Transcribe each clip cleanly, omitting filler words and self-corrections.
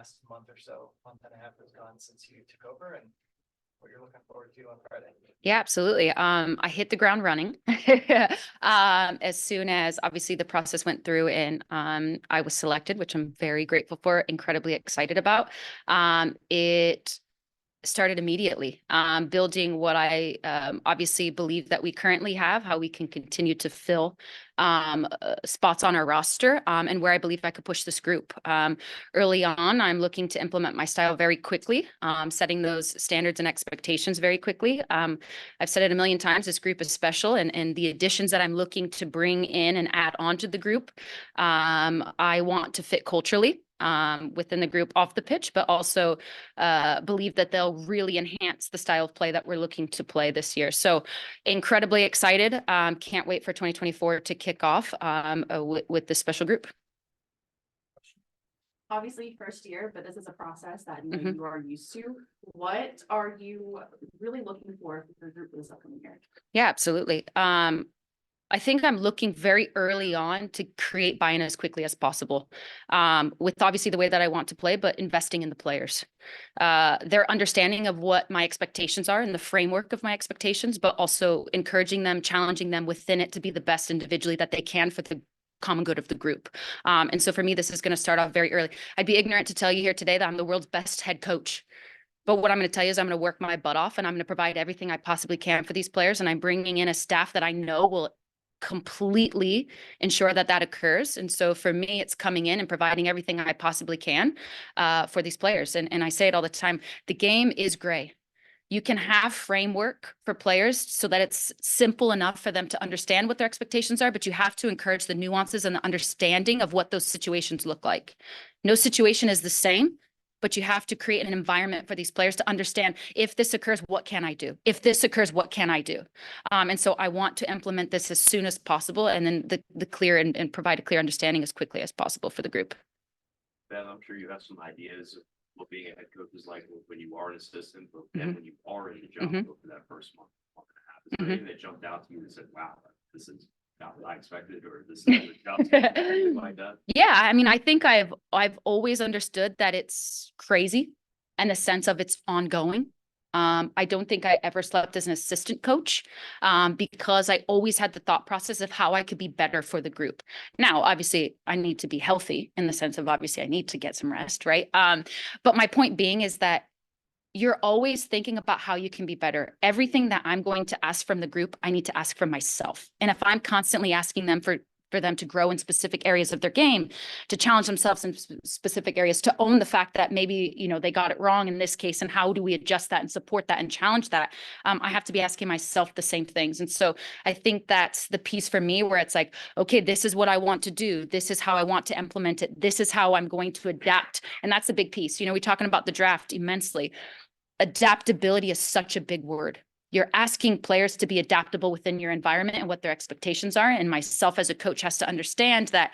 last month or so, month and a half has gone since you took over, and what you're looking forward to on Friday. Yeah, absolutely. I hit the ground running as soon as obviously the process went through and I was selected, which I'm very grateful for, incredibly excited about. It started immediately, building what I obviously believe that we currently have, how we can continue to fill spots on our roster, and where I believe I could push this group. Early on, I'm looking to implement my style very quickly, setting those standards and expectations very quickly. I've said it a million times, this group is special, and the additions that I'm looking to bring in and add on to the group, I want to fit culturally within the group off the pitch, but also believe that they'll really enhance the style of play that we're looking to play this year. So incredibly excited. Can't wait for 2024 to kick off with this special group. Obviously first year, but this is a process that you are used to. What are you really looking for your group this upcoming year? Yeah, absolutely. I think I'm looking very early on to create buy-in as quickly as possible, with obviously the way that I want to play, but investing in the players, their understanding of what my expectations are and the framework of my expectations, but also encouraging them, challenging them within it to be the best individually that they can for the common good of the group. And so for me, this is going to start off very early. I'd be ignorant to tell you here today that I'm the world's best head coach. But what I'm going to tell you is I'm going to work my butt off and I'm going to provide everything I possibly can for these players. And I'm bringing in a staff that I know will completely ensure that that occurs. And so for me, it's coming in and providing everything I possibly can for these players. And I say it all the time, the game is gray. You can have framework for players so that it's simple enough for them to understand what their expectations are, but you have to encourage the nuances and the understanding of what those situations look like. No situation is the same, but you have to create an environment for these players to understand, if this occurs, what can I do? If this occurs, what can I do? And so I want to implement this as soon as possible, and then the clear and provide a clear understanding as quickly as possible for the group. Ben, I'm sure you have some ideas of what being a head coach is like when you are an assistant, but then when you are in the job for that first month and a half. Is there anything that jumped out to you and said, wow, this is not what I expected, or this is like that? Yeah, I mean, I think I've always understood that it's crazy and the sense of it's ongoing. I don't think I ever slept as an assistant coach, because I always had the thought process of how I could be better for the group. Now, obviously, I need to be healthy in the sense of obviously I need to get some rest, right? But my point being is that you're always thinking about how you can be better. Everything that I'm going to ask from the group, I need to ask from myself. And if I'm constantly asking them for them to grow in specific areas of their game, to challenge themselves in specific areas, to own the fact that maybe, you know, they got it wrong in this case, and how do we adjust that and support that and challenge that? I have to be asking myself the same things. And so I think that's the piece for me where it's like, okay, this is what I want to do. This is how I want to implement it. This is how I'm going to adapt. And that's a big piece. You know, we're talking about the draft immensely. Adaptability is such a big word. You're asking players to be adaptable within your environment and what their expectations are. And myself as a coach has to understand that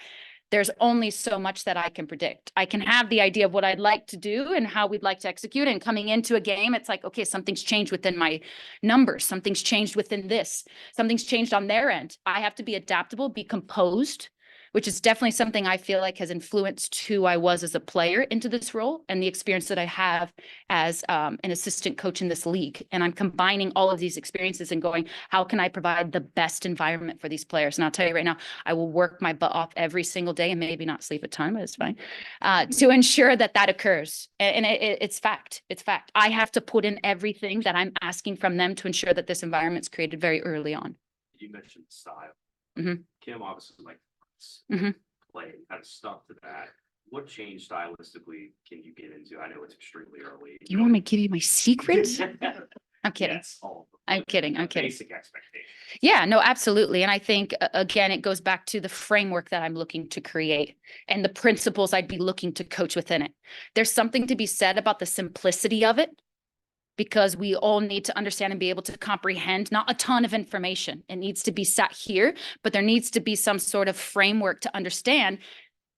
there's only so much that I can predict. I can have the idea of what I'd like to do and how we'd like to execute. And coming into a game, it's like, okay, something's changed within my numbers. Something's changed within this. Something's changed on their end. I have to be adaptable, be composed, which is definitely something I feel like has influenced who I was as a player into this role and the experience that I have as an assistant coach in this league. And I'm combining all of these experiences and going, how can I provide the best environment for these players? And I'll tell you right now, I will work my butt off every single day and maybe not sleep a ton, but it's fine, to ensure that that occurs. And it's fact. It's fact. I have to put in everything that I'm asking from them to ensure that this environment's created very early on. You mentioned style. Mm-hmm. Kim obviously play kind of stuff to that. What change stylistically can you get into? I know it's extremely early. You want me to give you my secrets? I'm kidding. Yes, I'm kidding. Basic expectations. Yeah, no, absolutely. And I think, again, it goes back to the framework that I'm looking to create and the principles I'd be looking to coach within it. There's something to be said about the simplicity of it, because we all need to understand and be able to comprehend not a ton of information. It needs to be sat here, but there needs to be some sort of framework to understand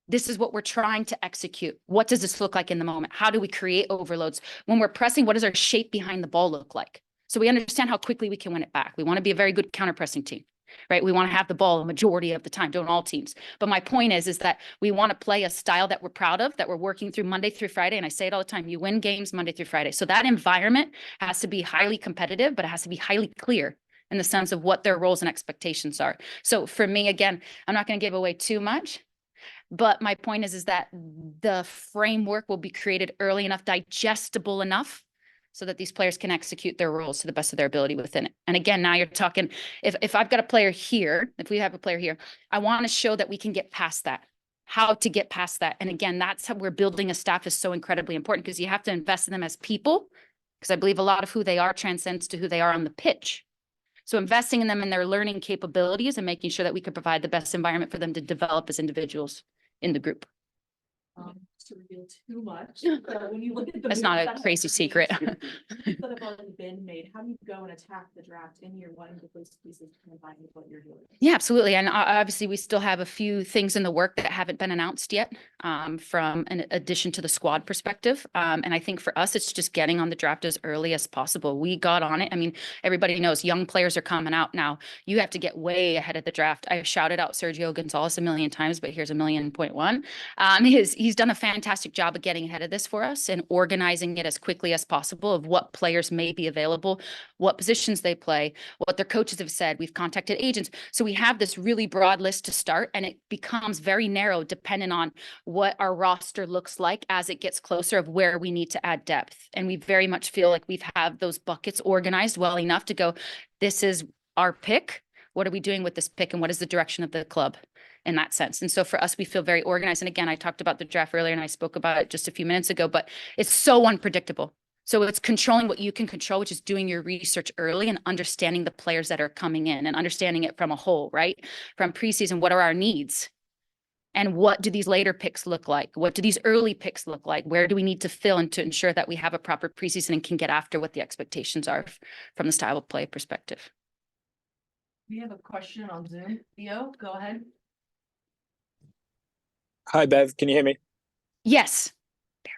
this is what we're trying to execute. What does this look like in the moment? How do we create overloads? When we're pressing, what does our shape behind the ball look like? So we understand how quickly we can win it back. We want to be a very good counter-pressing team. right? We want to have the ball a majority of the time, don't all teams. But my point is that we want to play a style that we're proud of, that we're working through Monday through Friday. And I say it all the time, you win games Monday through Friday. So that environment has to be highly competitive, but it has to be highly clear in the sense of what their roles and expectations are. So for me, again, I'm not going to give away too much, but my point is that the framework will be created early enough, digestible enough, so that these players can execute their roles to the best of their ability within it. And again, now you're talking, if I've got a player here, if we have a player here, I want to show that we can get past that, how to get past that. And again, that's how we're building a staff is so incredibly important, because you have to invest in them as people, because I believe a lot of who they are transcends to who they are on the pitch. So investing in them and their learning capabilities and making sure that we can provide the best environment for them to develop as individuals in the group. To reveal too much, but when you look at the That's moves not a that have crazy been secret. made- that have already been made, how do you go and attack the draft in year one with those pieces combined with what you're doing? Yeah, absolutely. And obviously we still have a few things in the work that haven't been announced yet, from an addition to the squad perspective. And I think for us, it's just getting on the draft as early as possible. We got on it. I mean, everybody knows young players are coming out now. You have to get way ahead of the draft. I've shouted out Sergio Gonzalez a million times, but here's 1,000,000.1. He's done a fantastic job of getting ahead of this for us and organizing it as quickly as possible of what players may be available, what positions they play, what their coaches have said. We've contacted agents. So we have this really broad list to start, and it becomes very narrow depending on what our roster looks like as it gets closer of where we need to add depth. And we very much feel like we've have those buckets organized well enough to go, this is our pick. What are we doing with this pick? And what is the direction of the club in that sense? And so for us, we feel very organized. And again, I talked about the draft earlier and I spoke about it just a few minutes ago, but it's so unpredictable. So it's controlling what you can control, which is doing your research early and understanding the players that are coming in and understanding it from a whole, right? From preseason, what are our needs? And what do these later picks look like? What do these early picks look like? Where do we need to fill and to ensure that we have a proper preseason and can get after what the expectations are from the style of play perspective? We have a question on Zoom. Theo, go ahead. Hi, Bev. Can you hear me? Yes.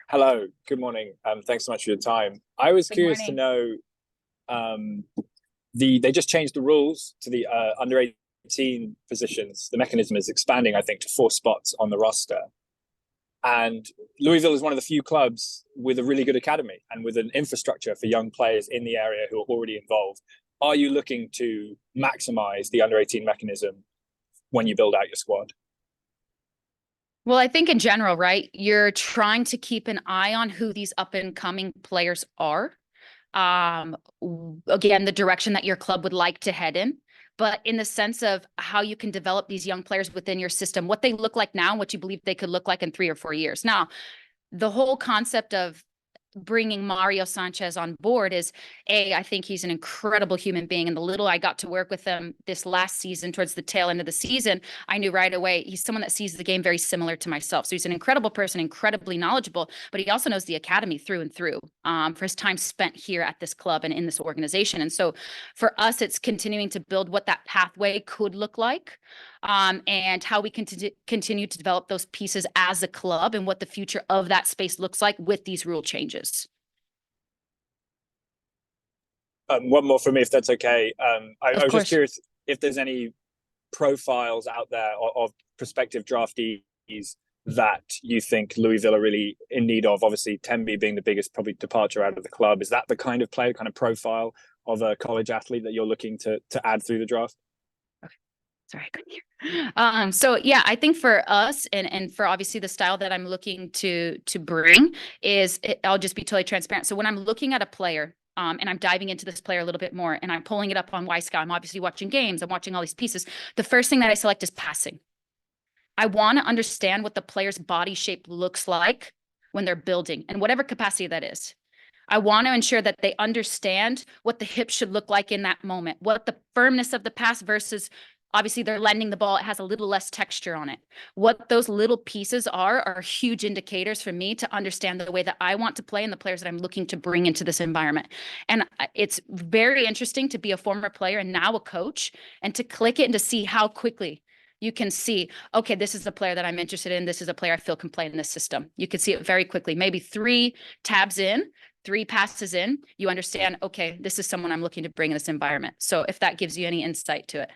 Hello. Good morning. Thanks so much for your time. I was Good curious to know, they just changed the rules to the under 18 positions. The mechanism is expanding, I think, to 4 spots on the roster. And Louisville is one of the few clubs with a really good academy and with an infrastructure for young players in the area who are already involved. Are you looking to maximize the under 18 mechanism when you build out your squad? Well, I think in general, right, you're trying to keep an eye on who these up and coming players are. Again, the direction that your club would like to head in, but in the sense of how you can develop these young players within your system, what they look like now and what you believe they could look like in 3 or 4 years. Now, the whole concept of bringing Mario Sanchez on board is I think he's an incredible human being. And the little I got to work with him this last season, towards the tail end of the season, I knew right away he's someone that sees the game very similar to myself. So he's an incredible person, incredibly knowledgeable, but he also knows the academy through and through, for his time spent here at this club and in this organization. And so for us, it's continuing to build what that pathway could look like, and how we can continue to develop those pieces as a club and what the future of that space looks like with these rule changes. One more from me, if that's okay. I was course. just curious if there's any profiles out there of prospective draftees that you think Louisville are really in need of. Obviously, Temby being the biggest probably departure out of the club. Is that the kind of player, kind of profile of a college athlete that you're looking to add through the draft? Sorry, I couldn't hear. So yeah, I think for us and for obviously the style that I'm looking to bring is, I'll just be totally transparent. So when I'm looking at a player, and I'm diving into this player a little bit more and I'm pulling it up on Y-Scout, I'm obviously watching games, I'm watching all these pieces. The first thing that I select is passing. I want to understand what the player's body shape looks like when they're building, in whatever capacity that is. I want to ensure that they understand what the hip should look like in that moment, what the firmness of the pass versus, obviously they're lending the ball, it has a little less texture on it. What those little pieces are huge indicators for me to understand the way that I want to play and the players that I'm looking to bring into this environment. And it's very interesting to be a former player and now a coach and to click it and to see how quickly you can see, okay, this is the player that I'm interested in. This is a player I feel can play in this system. You can see it very quickly, maybe 3 tabs in, 3 passes in, you understand, okay, this is someone I'm looking to bring in this environment. So if that gives you any insight to it.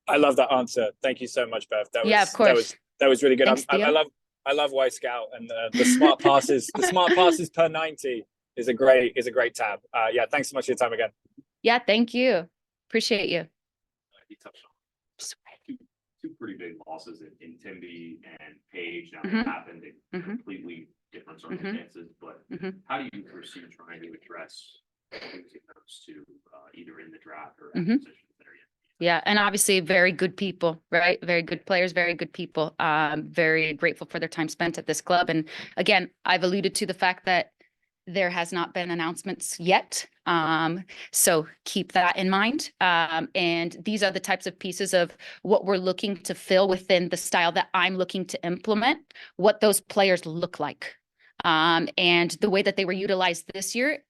I love that answer. Thank you so much, Bev. That was, Yeah, of course. that was really good. Thanks, I Theo. love Y Scout, and the smart passes, the smart passes per 90 is a great tab. Yeah, thanks so much for your time again. Yeah, thank you. Appreciate you. He touched on two pretty big losses in Timby and Page. Now Mhm. they happened in Mhm. completely different circumstances, but Mhm. how do you foresee trying to address losing those two, either in the draft or Mhm. acquisitions that are yet? Yeah, and obviously very good people, right? Very good players, very good people. Very grateful for their time spent at this club. And again, I've alluded to the fact that there has not been announcements yet. So keep that in mind. And these are the types of pieces of what we're looking to fill within the style that I'm looking to implement, what those players look like. And the way that they were utilized this year,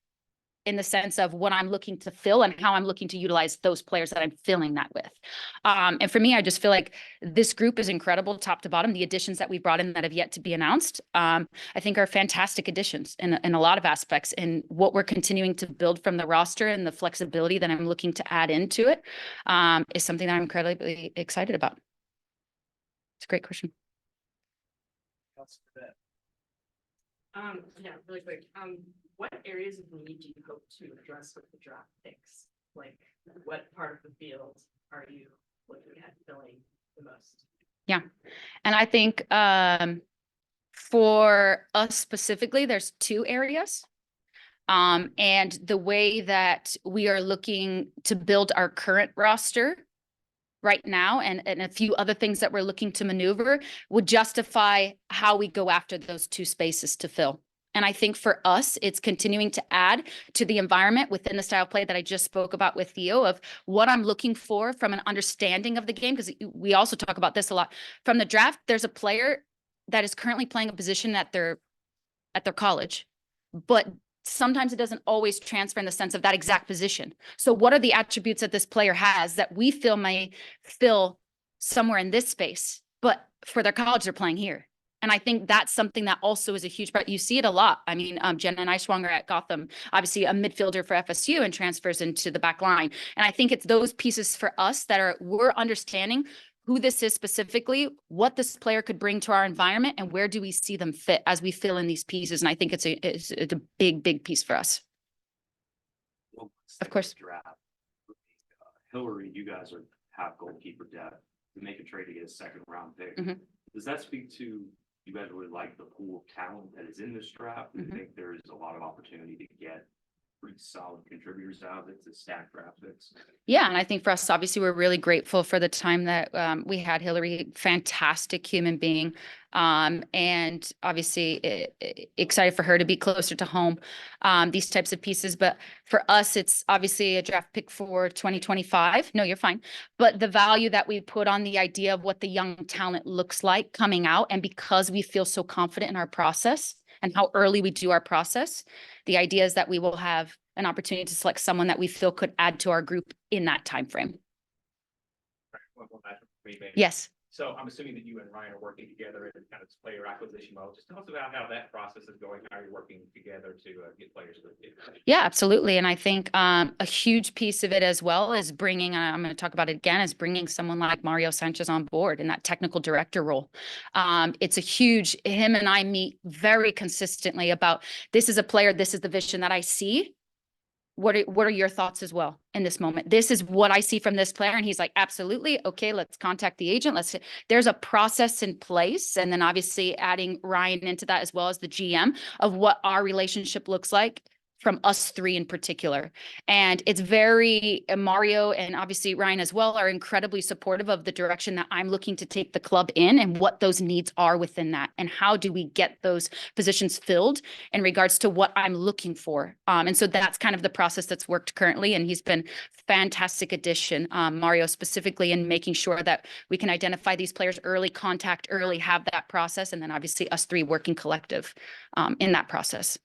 in the sense of what I'm looking to fill and how I'm looking to utilize those players that I'm filling that with. And for me, I just feel like this group is incredible, top to bottom. The additions that we brought in that have yet to be announced, I think are fantastic additions in a lot of aspects. And what we're continuing to build from the roster and the flexibility that I'm looking to add into it is something that I'm incredibly excited about. It's a great question. Else for that? Yeah, really quick. What areas of need do you hope to address with the draft picks? Like, what part of the field are you looking at filling the most? Yeah. And I think for us specifically, there's two areas. And the way that we are looking to build our current roster right now and a few other things that we're looking to maneuver would justify how we go after those two spaces to fill. And I think for us, it's continuing to add to the environment within the style of play that I just spoke about with Theo of what I'm looking for from an understanding of the game. Because we also talk about this a lot. From the draft, there's a player that is currently playing a position at their college, but sometimes it doesn't always transfer in the sense of that exact position. So what are the attributes that this player has that we feel may fill somewhere in this space, but for their college, they're playing here? And I think that's something that also is a huge part. You see it a lot. I mean, Jenna Neiswanger at Gotham, obviously a midfielder for FSU and transfers into the back line. And I think it's those pieces for us that we're understanding who this is specifically, what this player could bring to our environment, and where do we see them fit as we fill in these pieces. And I think it's a big piece for us. Well, Of course. Draft. Hillary, you guys have goalkeeper depth. To make a trade to get a second round pick. Mhm. Does that speak to you guys really like the pool of talent that is in this draft? Do you think there's a lot of opportunity to get pretty solid contributors out of it to stack draft picks? Yeah, and I think for us, obviously, we're really grateful for the time that we had Hillary, fantastic human being, and obviously excited for her to be closer to home, these types of pieces. But for us, it's obviously a draft pick for 2025. No, you're fine. But the value that we put on the idea of what the young talent looks like coming out, and because we feel so confident in our process and how early we do our process, the idea is that we will have an opportunity to select someone that we feel could add to our group in that time frame. One last one for me, maybe. Yes. So I'm assuming that you and Ryan are working together in kind of this player acquisition mode. Just tell us about how that process is going, how you're working together to get players to the team. Yeah, absolutely. And I think a huge piece of it as well is bringing, and I'm going to talk about it again, is bringing someone like Mario Sanchez on board in that technical director role. It's a huge, him and I meet very consistently about, this is a player, this is the vision that I see. What are your thoughts as well in this moment? This is what I see from this player. And he's like, absolutely. Okay, let's contact the agent. There's a process in place. And then obviously adding Ryan into that as well as the GM of what our relationship looks like from us three in particular. And it's very, Mario and obviously Ryan as well are incredibly supportive of the direction that I'm looking to take the club in and what those needs are within that. And how do we get those positions filled in regards to what I'm looking for. And so that's kind of the process that's worked currently. And he's been fantastic addition, Mario specifically, in making sure that we can identify these players early, contact early, have that process. And then obviously us three working collective in that process.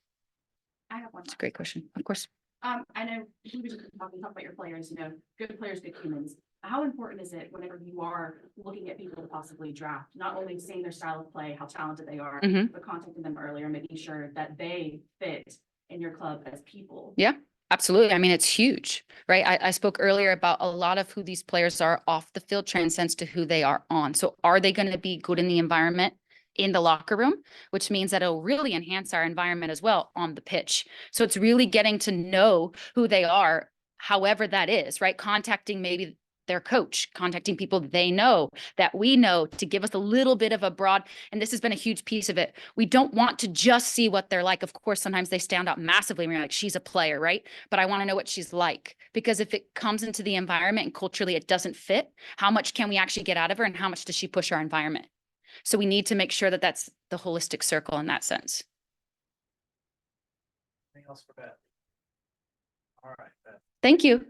I have one. That's a great question. Of course. I know we were just talking about your players, good players, good humans. How important is it whenever you are looking at people to possibly draft, not only seeing their style of play, how talented they are, but contacting them earlier, making sure that they fit in your club as people? Yeah. Absolutely. I mean, it's huge, right? I spoke earlier about a lot of who these players are off the field transcends to who they are on. So are they going to be good in the environment in the locker room, which means that it'll really enhance our environment as well on the pitch. So it's really getting to know who they are, however that is, right? Contacting maybe their coach, contacting people they know that we know to give us a little bit of a broad, and this has been a huge piece of it. We don't want to just see what they're like. Of course, sometimes they stand out massively and we're like, she's a player, right? But I want to know what she's like, because if it comes into the environment and culturally it doesn't fit, how much can we actually get out of her and how much does she push our environment? So we need to make sure that that's the holistic circle in that sense. Anything else for Bev? All right, Bev. Thank you.